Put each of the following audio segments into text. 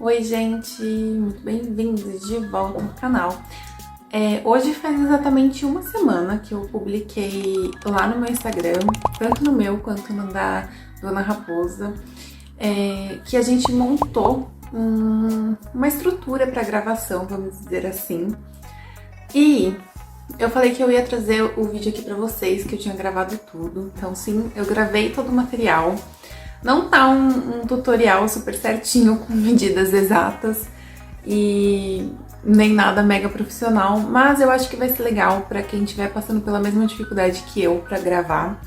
Oi gente, muito bem-vindos de volta no canal. Hoje faz exatamente uma semana que eu publiquei lá no meu Instagram, tanto no meu quanto no da Dona Raposa, que a gente montou uma estrutura para gravação, vamos dizer assim. E eu falei que eu ia trazer o vídeo aqui pra vocês, que eu tinha gravado tudo. Então sim, eu gravei todo o material. Não tá um tutorial super certinho, com medidas exatas e nem nada mega profissional, mas eu acho que vai ser legal pra quem estiver passando pela mesma dificuldade que eu pra gravar.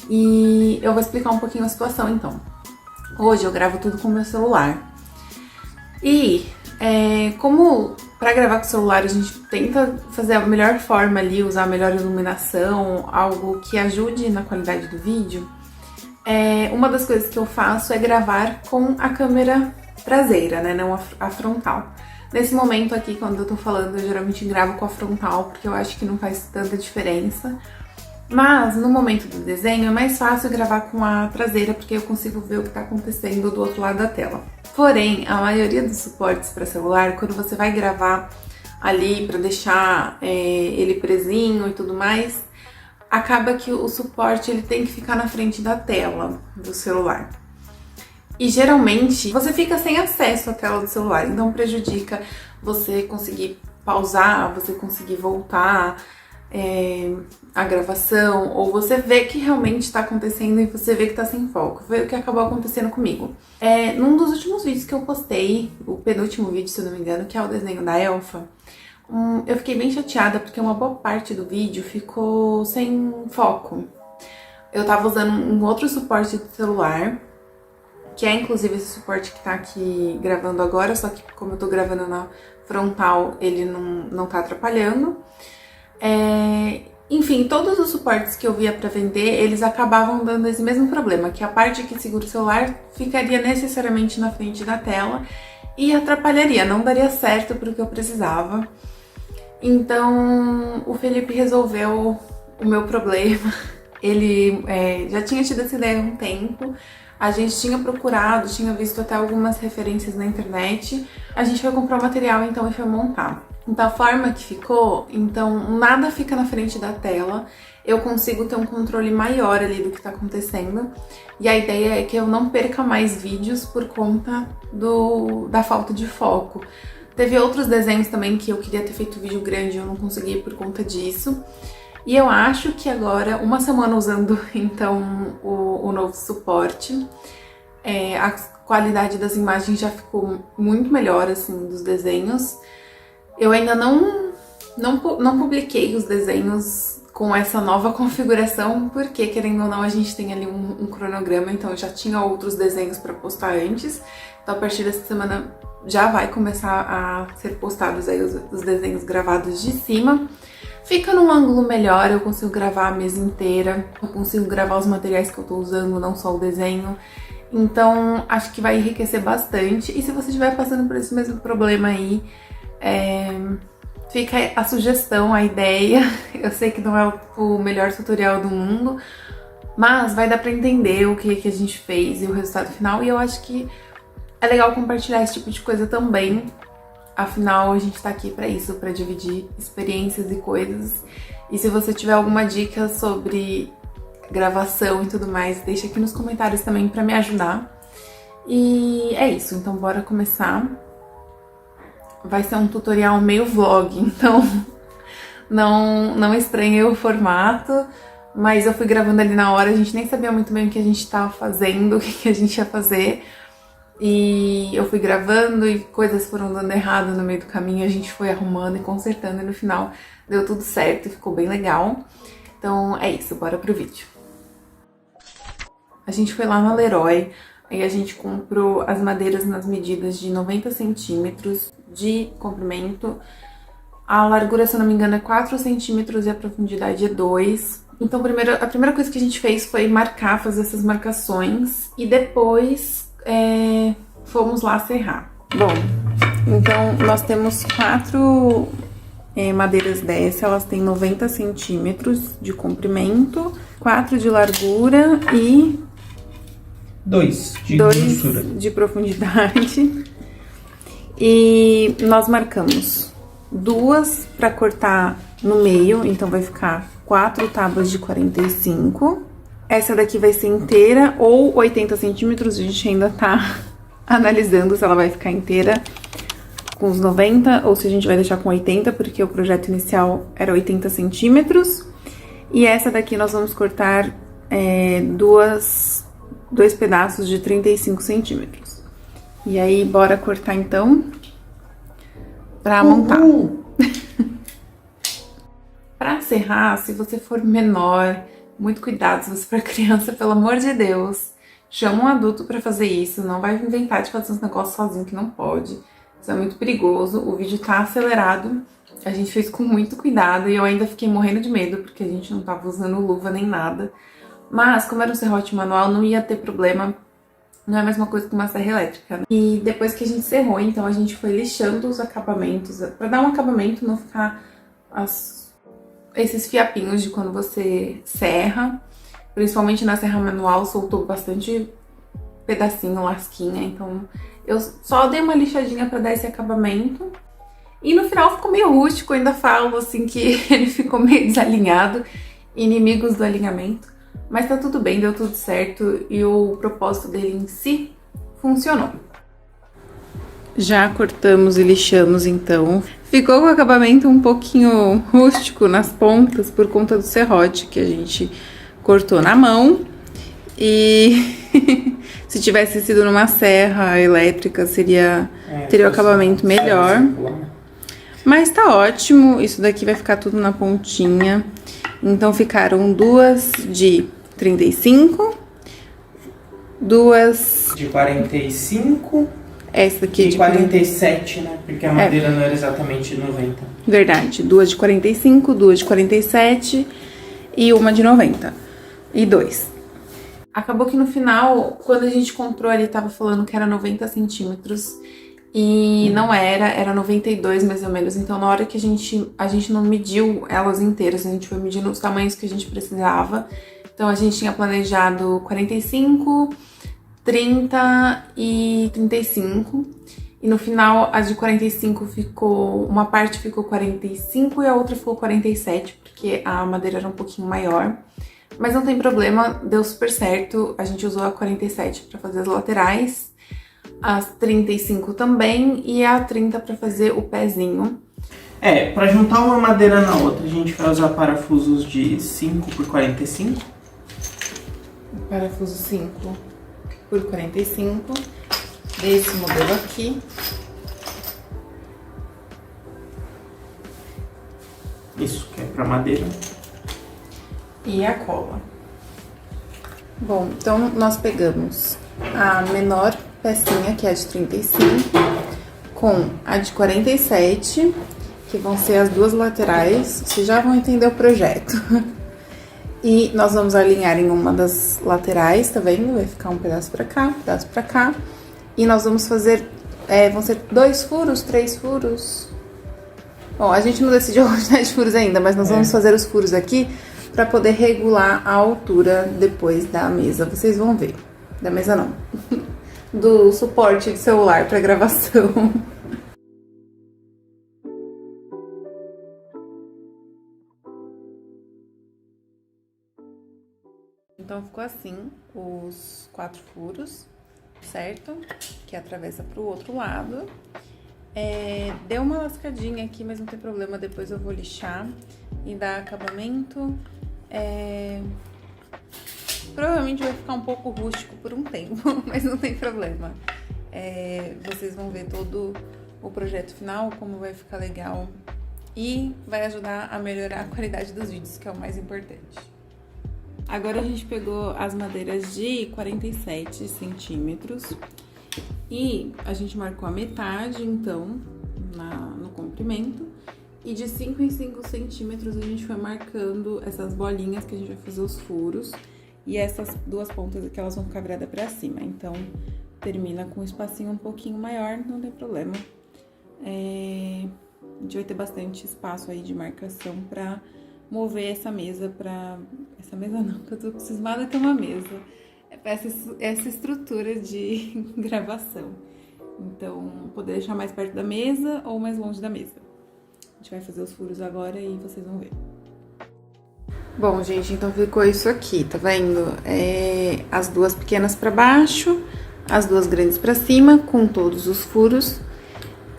E eu vou explicar um pouquinho a situação então. Hoje eu gravo tudo com o meu celular. E como pra gravar com o celular a gente tenta fazer a melhor forma ali, usar a melhor iluminação, algo que ajude na qualidade do vídeo, uma das coisas que eu faço é gravar com a câmera traseira, né, não a frontal. Nesse momento aqui, quando eu tô falando, eu geralmente gravo com a frontal, porque eu acho que não faz tanta diferença. Mas no momento do desenho é mais fácil gravar com a traseira, porque eu consigo ver o que tá acontecendo do outro lado da tela. Porém, a maioria dos suportes para celular, quando você vai gravar ali para deixar ele presinho e tudo mais, acaba que o suporte ele tem que ficar na frente da tela do celular. E geralmente você fica sem acesso à tela do celular, então prejudica você conseguir pausar, você conseguir voltar a gravação, ou você vê que realmente está acontecendo e você vê que está sem foco. Foi o que acabou acontecendo comigo. Num dos últimos vídeos que eu postei, o penúltimo vídeo, se eu não me engano, que é o desenho da Elfa, eu fiquei bem chateada porque uma boa parte do vídeo ficou sem foco. Eu tava usando um outro suporte do celular, que é inclusive esse suporte que tá aqui gravando agora, só que como eu tô gravando na frontal, ele não tá atrapalhando. Enfim, todos os suportes que eu via pra vender, eles acabavam dando esse mesmo problema, que a parte que segura o celular ficaria necessariamente na frente da tela e atrapalharia, não daria certo pro que eu precisava. Então, o Felipe resolveu o meu problema. Ele já tinha tido essa ideia há um tempo, a gente tinha procurado, tinha visto até algumas referências na internet, a gente foi comprar o material então e foi montar. Então a forma que ficou, então nada fica na frente da tela, eu consigo ter um controle maior ali do que tá acontecendo, e a ideia é que eu não perca mais vídeos por conta da falta de foco. Teve outros desenhos também que eu queria ter feito vídeo grande e eu não consegui por conta disso. E eu acho que agora, uma semana usando então o novo suporte, a qualidade das imagens já ficou muito melhor assim dos desenhos. Eu ainda não publiquei os desenhos com essa nova configuração, porque querendo ou não a gente tem ali um cronograma, então eu já tinha outros desenhos para postar antes. Então a partir dessa semana já vai começar a ser postados aí os desenhos gravados de cima. Fica num ângulo melhor, eu consigo gravar a mesa inteira, eu consigo gravar os materiais que eu tô usando, não só o desenho. Então acho que vai enriquecer bastante. E se você estiver passando por esse mesmo problema aí, fica a sugestão, a ideia. Eu sei que não é o melhor tutorial do mundo, mas vai dar pra entender o que a gente fez e o resultado final. E eu acho que é legal compartilhar esse tipo de coisa também. Afinal, a gente tá aqui pra isso, pra dividir experiências e coisas. E se você tiver alguma dica sobre gravação e tudo mais, deixa aqui nos comentários também pra me ajudar. E é isso, então bora começar. Vai ser um tutorial meio vlog, então não estranhe o formato, mas eu fui gravando ali na hora, a gente nem sabia muito bem o que a gente tava fazendo, o que a gente ia fazer. E eu fui gravando e coisas foram dando errado no meio do caminho, a gente foi arrumando e consertando e no final deu tudo certo e ficou bem legal. Então é isso, bora pro vídeo. A gente foi lá na Leroy, aí a gente comprou as madeiras nas medidas de 90 centímetros de comprimento. A largura, se eu não me engano, é 4 centímetros e a profundidade é 2. Então a primeira coisa que a gente fez foi fazer essas marcações e depois fomos lá serrar. Bom, então nós temos 4 madeiras dessa, elas têm 90 centímetros de comprimento, 4 de largura e 2 de dois grossura. de profundidade. E nós marcamos 2 pra cortar no meio, então vai ficar 4 tábuas de 45. Essa daqui vai ser inteira ou 80 centímetros, a gente ainda tá analisando se ela vai ficar inteira com os 90 ou se a gente vai deixar com 80, porque o projeto inicial era 80 centímetros. E essa daqui nós vamos cortar dois pedaços de 35 centímetros. E aí, bora cortar então pra montar. Pra serrar, se você for menor, muito cuidado se você for criança, pelo amor de Deus. Chama um adulto pra fazer isso, não vai inventar de fazer uns negócios sozinho que não pode. Isso é muito perigoso, o vídeo tá acelerado, a gente fez com muito cuidado e eu ainda fiquei morrendo de medo porque a gente não tava usando luva nem nada. Mas, como era um serrote manual, não ia ter problema, não é a mesma coisa que uma serra elétrica, né? E depois que a gente serrou, então a gente foi lixando os acabamentos, pra dar um acabamento, não ficar esses fiapinhos de quando você serra. Principalmente na serra manual, soltou bastante pedacinho, lasquinha, então eu só dei uma lixadinha pra dar esse acabamento. E no final ficou meio rústico, ainda falo assim que ele ficou meio desalinhado, inimigos do alinhamento. Mas tá tudo bem, deu tudo certo e o propósito dele em si funcionou. Já cortamos e lixamos então. Ficou com o acabamento um pouquinho rústico nas pontas por conta do serrote que a gente cortou na mão. E se tivesse sido numa serra elétrica teria o acabamento melhor. Mas tá ótimo, isso daqui vai ficar tudo na pontinha. Então ficaram 2 de 35, 2 de 45, essa daqui de 47, né? Porque a madeira não era exatamente 90. Verdade, 2 de 45, 2 de 47 e uma de 90. E 2. Acabou que no final, quando a gente comprou, ele tava falando que era 90 centímetros. E não era 92 mais ou menos. Então, na hora que a gente não mediu elas inteiras, a gente foi medindo os tamanhos que a gente precisava. Então, a gente tinha planejado 45, 30 e 35. E no final, a de 45 ficou... Uma parte ficou 45 e a outra ficou 47, porque a madeira era um pouquinho maior. Mas não tem problema, deu super certo. A gente usou a 47 para fazer as laterais, as 35 também e a 30 para fazer o pezinho. Para juntar uma madeira na outra, a gente vai usar parafusos de 5 por 45. Parafuso 5 por 45, desse modelo aqui. Isso, que é para madeira. E a cola. Bom, então nós pegamos a menor pecinha, que é a de 35, com a de 47, que vão ser as duas laterais. Vocês já vão entender o projeto. E nós vamos alinhar em uma das laterais, tá vendo? Vai ficar um pedaço pra cá, um pedaço pra cá. E nós vamos fazer, vão ser 2 furos, 3 furos. Bom, a gente não decidiu a quantidade de furos ainda, mas nós vamos fazer os furos aqui pra poder regular a altura depois da mesa. Vocês vão ver. Da mesa não. Do suporte de celular pra gravação. Então ficou assim os 4 furos, certo? Que atravessa pro outro lado. Deu uma lascadinha aqui, mas não tem problema, depois eu vou lixar e dar acabamento. Provavelmente vai ficar um pouco rústico por um tempo, mas não tem problema. Vocês vão ver todo o projeto final, como vai ficar legal. E vai ajudar a melhorar a qualidade dos vídeos, que é o mais importante. Agora a gente pegou as madeiras de 47 centímetros e a gente marcou a metade, então, no comprimento. E de 5 em 5 centímetros a gente foi marcando essas bolinhas que a gente vai fazer os furos. E essas duas pontas aqui, elas vão ficar viradas pra cima. Então, termina com um espacinho um pouquinho maior, não tem problema. A gente vai ter bastante espaço aí de marcação pra mover essa mesa pra... Essa mesa não, que eu tô cismada que é uma mesa. É pra essa estrutura de gravação. Então, poder deixar mais perto da mesa ou mais longe da mesa. A gente vai fazer os furos agora e vocês vão ver. Bom, gente, então ficou isso aqui, tá vendo? As duas pequenas pra baixo, as duas grandes pra cima, com todos os furos.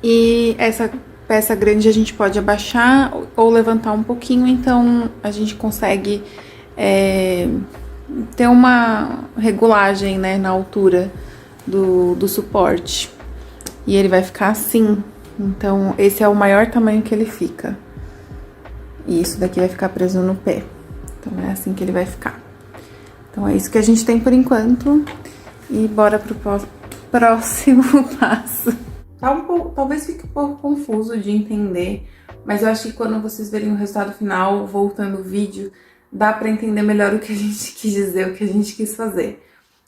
E essa peça grande a gente pode abaixar ou levantar um pouquinho, então a gente consegue ter uma regulagem, né, na altura do suporte. E ele vai ficar assim, então esse é o maior tamanho que ele fica. E isso daqui vai ficar preso no pé, então é assim que ele vai ficar. Então é isso que a gente tem por enquanto, e bora pro próximo passo. Talvez fique um pouco confuso de entender, mas eu acho que quando vocês verem o resultado final, voltando o vídeo, dá pra entender melhor o que a gente quis dizer, o que a gente quis fazer.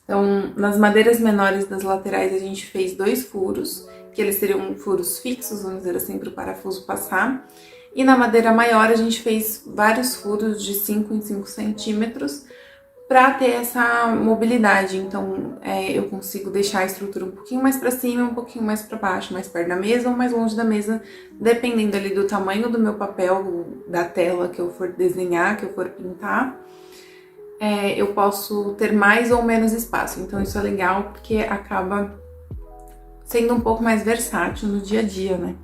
Então, nas madeiras menores das laterais, a gente fez 2 furos, que eles seriam furos fixos, vamos dizer assim, para o parafuso passar. E na madeira maior, a gente fez vários furos de 5 em 5 centímetros, para ter essa mobilidade. Então, eu consigo deixar a estrutura um pouquinho mais para cima, um pouquinho mais para baixo, mais perto da mesa ou mais longe da mesa, dependendo ali do tamanho do meu papel, da tela que eu for desenhar, que eu for pintar. Eu posso ter mais ou menos espaço. Então, isso é legal porque acaba sendo um pouco mais versátil no dia a dia, né?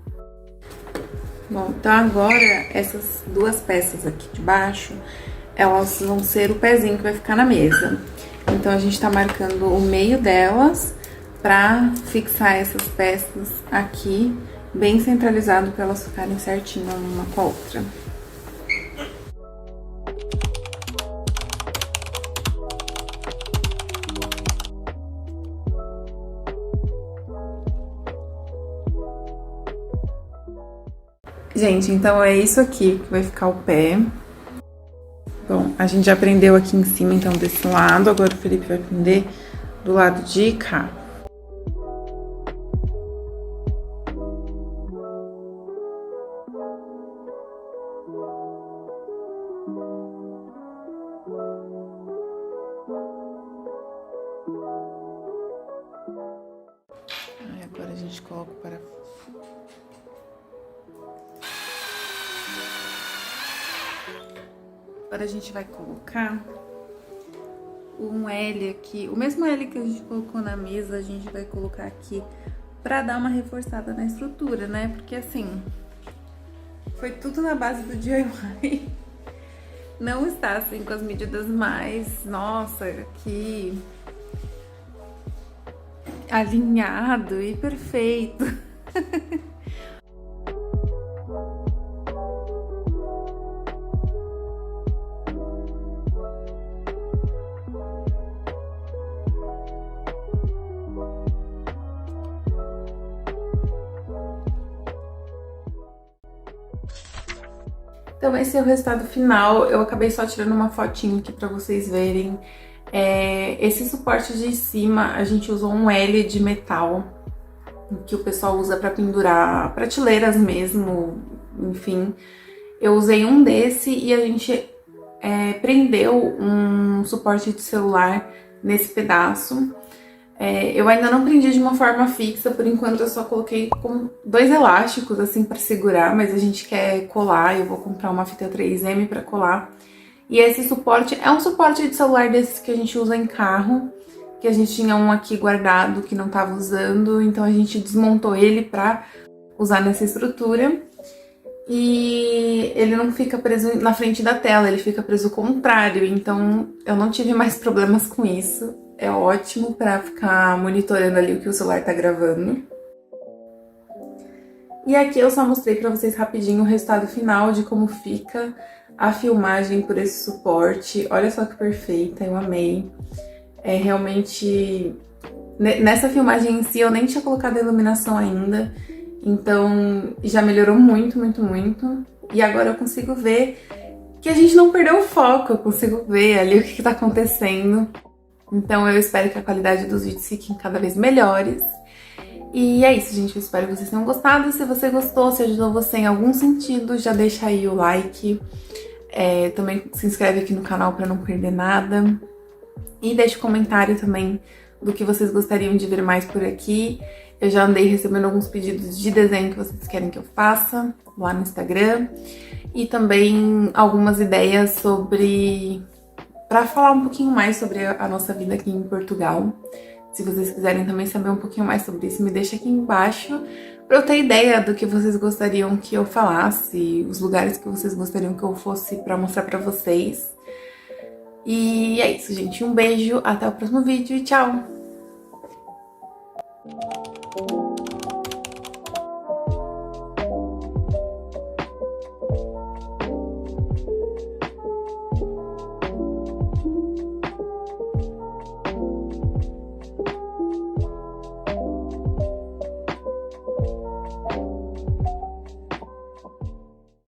Bom, então agora essas duas peças aqui de baixo, elas vão ser o pezinho que vai ficar na mesa. Então, a gente tá marcando o meio delas pra fixar essas peças aqui, bem centralizado, pra elas ficarem certinho uma com a outra. Gente, então é isso aqui que vai ficar o pé. Bom, a gente já prendeu aqui em cima, então, desse lado. Agora o Felipe vai prender do lado de cá. Aí agora a gente coloca o parafuso. Agora a gente vai colocar um L aqui, o mesmo L que a gente colocou na mesa, a gente vai colocar aqui pra dar uma reforçada na estrutura, né? Porque assim, foi tudo na base do DIY. Não está assim com as medidas mais, nossa, que alinhado e perfeito. Então esse é o resultado final, eu acabei só tirando uma fotinho aqui pra vocês verem. Esse suporte de cima, a gente usou um L de metal, que o pessoal usa pra pendurar prateleiras mesmo, enfim. Eu usei um desse e a gente prendeu um suporte de celular nesse pedaço. Eu ainda não prendi de uma forma fixa, por enquanto eu só coloquei com 2 elásticos assim pra segurar, mas a gente quer colar, eu vou comprar uma fita 3M pra colar. E esse suporte é um suporte de celular desses que a gente usa em carro, que a gente tinha um aqui guardado que não tava usando, então a gente desmontou ele pra usar nessa estrutura. E ele não fica preso na frente da tela, ele fica preso ao contrário, então eu não tive mais problemas com isso. É ótimo pra ficar monitorando ali o que o celular tá gravando. E aqui eu só mostrei pra vocês rapidinho o resultado final de como fica a filmagem por esse suporte. Olha só que perfeita, eu amei. Realmente... Nessa filmagem em si eu nem tinha colocado a iluminação ainda, então já melhorou muito, muito, muito. E agora eu consigo ver que a gente não perdeu o foco, eu consigo ver ali o que tá acontecendo. Então eu espero que a qualidade dos vídeos fiquem cada vez melhores. E é isso, gente. Eu espero que vocês tenham gostado. Se você gostou, se ajudou você em algum sentido, já deixa aí o like. Também se inscreve aqui no canal pra não perder nada. E deixa um comentário também do que vocês gostariam de ver mais por aqui. Eu já andei recebendo alguns pedidos de desenho que vocês querem que eu faça lá no Instagram. E também algumas ideias para falar um pouquinho mais sobre a nossa vida aqui em Portugal. Se vocês quiserem também saber um pouquinho mais sobre isso, me deixa aqui embaixo para eu ter ideia do que vocês gostariam que eu falasse, os lugares que vocês gostariam que eu fosse para mostrar para vocês. E é isso, gente. Um beijo, até o próximo vídeo e tchau!